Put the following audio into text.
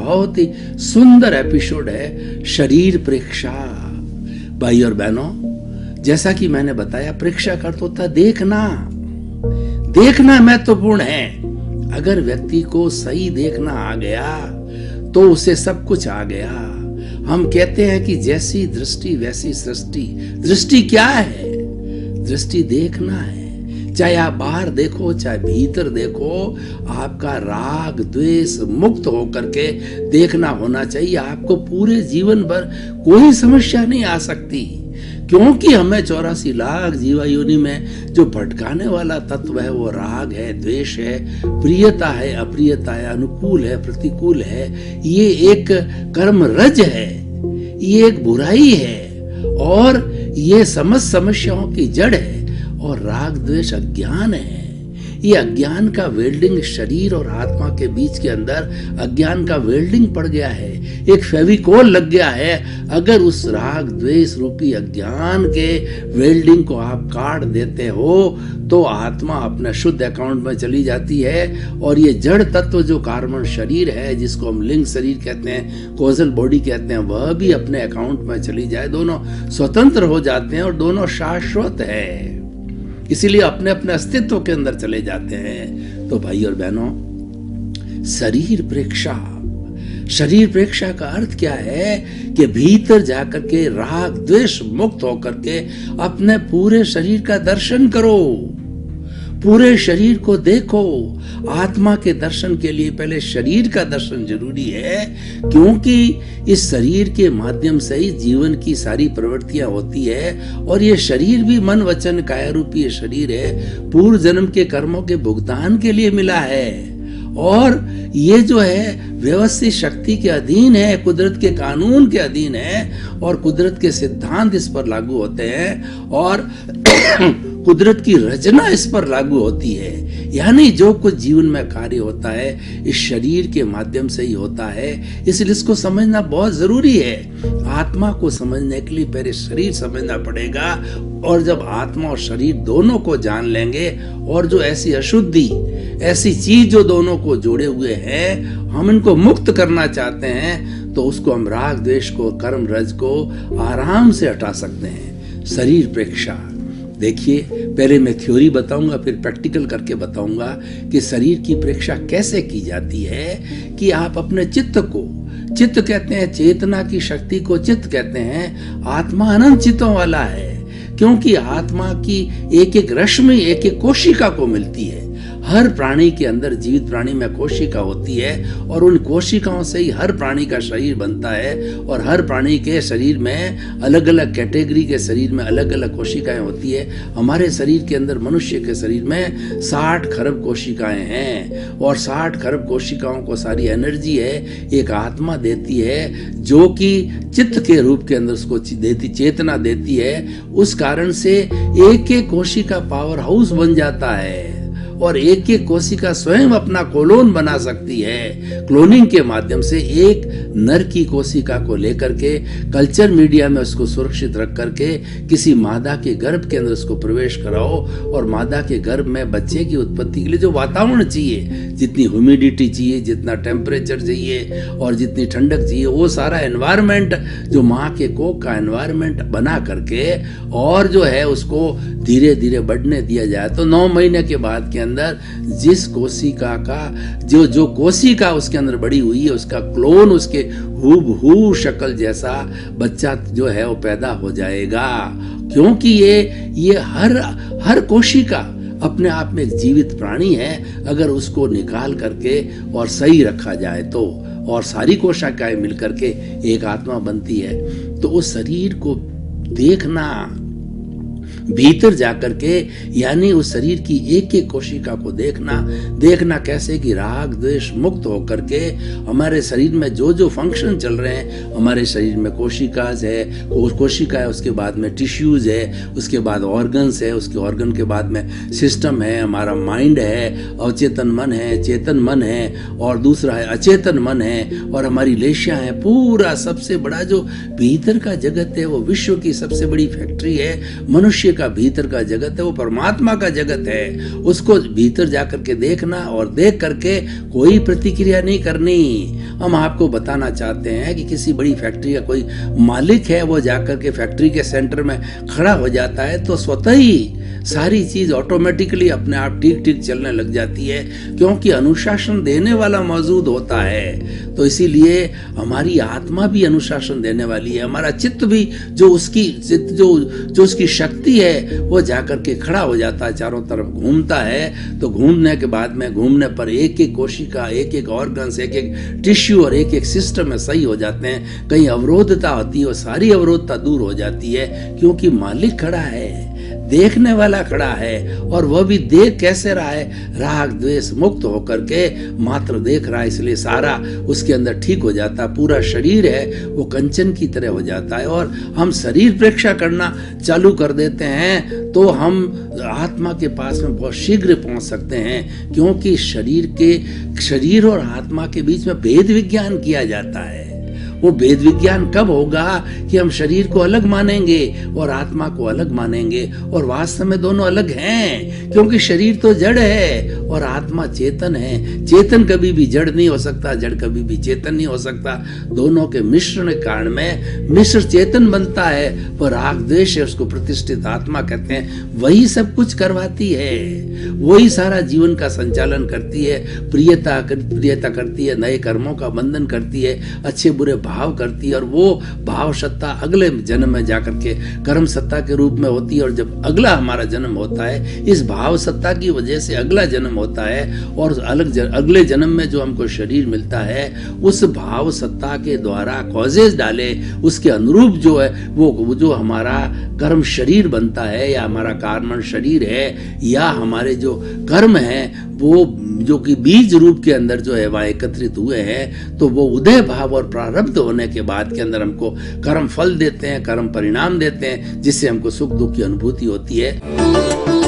बहुत ही सुंदर एपिसोड है शरीर प्रेक्षा। भाई और बहनों, जैसा कि मैंने बताया, प्रेक्षा का अर्थ होता है देखना। देखना महत्वपूर्ण है। अगर व्यक्ति को सही देखना आ गया तो उसे सब कुछ आ गया। हम कहते हैं कि जैसी दृष्टि वैसी सृष्टि। दृष्टि क्या है? दृष्टि देखना है। चाहे आप बाहर देखो चाहे भीतर देखो, आपका राग द्वेष मुक्त होकर के देखना होना चाहिए। आपको पूरे जीवन भर कोई समस्या नहीं आ सकती, क्योंकि हमें 84 लाख जीवा योनि में जो भटकाने वाला तत्व है वो राग है, द्वेष है, प्रियता है, अप्रियता है, अनुकूल है, प्रतिकूल है। ये एक कर्म रज है, ये एक बुराई है और ये समस्त समस्याओं की जड़ है। और राग द्वेष अज्ञान है। ये अज्ञान का वेल्डिंग शरीर और आत्मा के बीच के अंदर अज्ञान का वेल्डिंग पड़ गया है, एक फेविकोल लग गया है। अगर उस राग द्वेष रूपी अज्ञान के वेल्डिंग को आप काट देते हो तो आत्मा अपने शुद्ध अकाउंट में चली जाती है और ये जड़ तत्व जो कार्बन शरीर है, जिसको हम लिंग शरीर कहते हैं, कोजल बॉडी कहते हैं, वह भी अपने अकाउंट में चली जाए। दोनों स्वतंत्र हो जाते हैं और दोनों शाश्वत है, इसीलिए अपने अपने अस्तित्व के अंदर चले जाते हैं। तो भाई और बहनों, शरीर प्रेक्षा। शरीर प्रेक्षा का अर्थ क्या है कि भीतर जाकर के राग द्वेष मुक्त होकर के अपने पूरे शरीर का दर्शन करो, पूरे शरीर को देखो। आत्मा के दर्शन के लिए पहले शरीर का दर्शन जरूरी है, क्योंकि इस शरीर के माध्यम से ही जीवन की सारी प्रवृत्तियां होती है। और ये शरीर भी मन वचन काया रूपी ये शरीर है, पूर्व जन्म के कर्मों के भुगतान के लिए मिला है। और ये जो है व्यवस्थित शक्ति के अधीन है, कुदरत के कानून के अधीन है और कुदरत के सिद्धांत इस पर लागू होते हैं और कुदरत की रचना इस पर लागू होती है। यानी जो कुछ जीवन में कार्य होता है इस शरीर के माध्यम से ही होता है, इसलिए इसको समझना बहुत जरूरी है। आत्मा को समझने के लिए पहले शरीर समझना पड़ेगा, और जब आत्मा और शरीर दोनों को जान लेंगे और जो ऐसी अशुद्धि, ऐसी चीज जो दोनों को जोड़े हुए हैं, हम इनको मुक्त करना चाहते हैं, तो उसको हम राग द्वेष को, कर्म रज को आराम से हटा सकते हैं। शरीर प्रेक्षा। देखिए, पहले मैं थ्योरी बताऊंगा, फिर प्रैक्टिकल करके बताऊंगा कि शरीर की प्रेक्षा कैसे की जाती है। कि आप अपने चित्त को, चित्त कहते हैं चेतना की शक्ति को, चित्त कहते हैं। आत्मा अनंत चित्तों वाला है, क्योंकि आत्मा की एक एक रश्मि एक एक कोशिका को मिलती है। हर प्राणी के अंदर, जीवित प्राणी में कोशिका होती है और उन कोशिकाओं से ही हर प्राणी का शरीर बनता है। और हर प्राणी के शरीर में अलग अलग कैटेगरी के शरीर में अलग अलग कोशिकाएं होती है। हमारे शरीर के अंदर, मनुष्य के शरीर में 60 खरब कोशिकाएं हैं और 60 खरब कोशिकाओं को सारी एनर्जी है एक आत्मा देती है, जो कि चित्त के रूप के अंदर उसको देती, चेतना देती है। उस कारण से एक एक कोशिका पावर हाउस बन जाता है और एक एक कोशिका स्वयं अपना कोलोन बना सकती है। क्लोनिंग के माध्यम से एक नर की कोशिका को लेकर के कल्चर मीडिया में उसको सुरक्षित रख करके किसी मादा के गर्भ के अंदर उसको प्रवेश कराओ और मादा के गर्भ में बच्चे की उत्पत्ति के लिए जो वातावरण चाहिए, जितनी ह्यूमिडिटी चाहिए, जितना टेम्परेचर चाहिए और जितनी ठंडक चाहिए, वो सारा एनवायरनमेंट जो माँ के कोख का एनवायरनमेंट बना करके और जो है उसको धीरे धीरे बढ़ने दिया जाए, तो 9 महीने के बाद के अंदर जिस कोशिका का जो कोशिका उसके अंदर बड़ी हुई है, उसका क्लोन, उसके हूबहू शक्ल जैसा बच्चा जो है वो पैदा हो जाएगा। क्योंकि ये हर कोशिका अपने आप में एक जीवित प्राणी है। अगर उसको निकाल करके और सही रखा जाए तो, और सारी कोशिकाएं मिलकर के एक आत्मा बनती है। तो उस शरीर को देखना, भीतर जाकर के, यानी उस शरीर की एक एक कोशिका को देखना कैसे कि राग द्वेष मुक्त होकर के हमारे शरीर में जो जो फंक्शन चल रहे हैं, हमारे शरीर में कोशिकाज है, कोशिका है, उसके बाद में टिश्यूज है, उसके बाद ऑर्गन्स है, उसके ऑर्गन के बाद में सिस्टम है, हमारा माइंड है, अवचेतन मन है, चेतन मन है, और दूसरा है अचेतन मन है, और हमारी लेशियां है। पूरा सबसे बड़ा जो भीतर का जगत है वो विश्व की सबसे बड़ी फैक्ट्री है, मनुष्य का भीतर का जगत है वो परमात्मा का जगत है, उसको भीतर जाकर के देखना और देख करके कोई प्रतिक्रिया नहीं करनी। हम आपको बताना चाहते हैं कि किसी बड़ी फैक्ट्री का कोई मालिक है, वो जाकर के फैक्ट्री के सेंटर में खड़ा हो जाता है तो स्वतः ही सारी चीज ऑटोमेटिकली अपने आप ठीक ठीक चलने लग जाती है, क्योंकि अनुशासन देने वाला मौजूद होता है। तो इसीलिए हमारी आत्मा भी अनुशासन देने वाली है, हमारा चित्त भी जो उसकी शक्ति है वो जाकर के खड़ा हो जाता है, चारों तरफ घूमता है। तो घूमने के बाद में घूमने पर एक एक कोशिका, एक एक ऑर्गन्स, एक एक टिश्यू और एक एक सिस्टम में सही हो जाते हैं। कहीं अवरोधता होती है वो सारी अवरोधता दूर हो जाती है, क्योंकि मालिक खड़ा है, देखने वाला खड़ा है, और वह भी देख कैसे रहा है, राग द्वेष मुक्त होकर के मात्र देख रहा है, इसलिए सारा उसके अंदर ठीक हो जाता है। पूरा शरीर है वो कंचन की तरह हो जाता है। और हम शरीर प्रेक्षा करना चालू कर देते हैं तो हम आत्मा के पास में बहुत शीघ्र पहुंच सकते हैं, क्योंकि शरीर और आत्मा के बीच में भेद विज्ञान किया जाता है। वो भेद विज्ञान कब होगा कि हम शरीर को अलग मानेंगे और आत्मा को अलग मानेंगे, और वास्तव में दोनों अलग हैं, क्योंकि शरीर तो जड़ है और आत्मा चेतन है। चेतन कभी भी जड़ नहीं हो सकता, जड़ कभी भी चेतन नहीं हो सकता। दोनों के मिश्रण के कारण में मिश्र चेतन बनता है, पर राग द्वेष है उसको प्रतिष्ठित आत्मा कहते हैं। वही सब कुछ करवाती है, वही सारा जीवन का संचालन करती है, प्रियता करती है, नए कर्मों का बंधन करती है, अच्छे बुरे भाव करती है, और वो भाव सत्ता अगले जन्म में जाकर के कर्म सत्ता के रूप में होती है। और जब अगला हमारा जन्म होता है, इस भाव सत्ता की वजह से अगला जन्म होता है, और अगले जन्म में जो हमको शरीर मिलता है उस भाव सत्ता के द्वारा कॉजेज डाले उसके अनुरूप जो है वो जो हमारा कर्म शरीर बनता है, या हमारा कार्मण शरीर है, या हमारे जो कर्म है वो जो कि बीज रूप के अंदर जो है वह एकत्रित हुए हैं, तो वो उदय भाव और प्रारब्ध होने के बाद के अंदर हमको कर्म फल देते हैं, कर्म परिणाम देते हैं, जिससे हमको सुख दुख की अनुभूति होती है।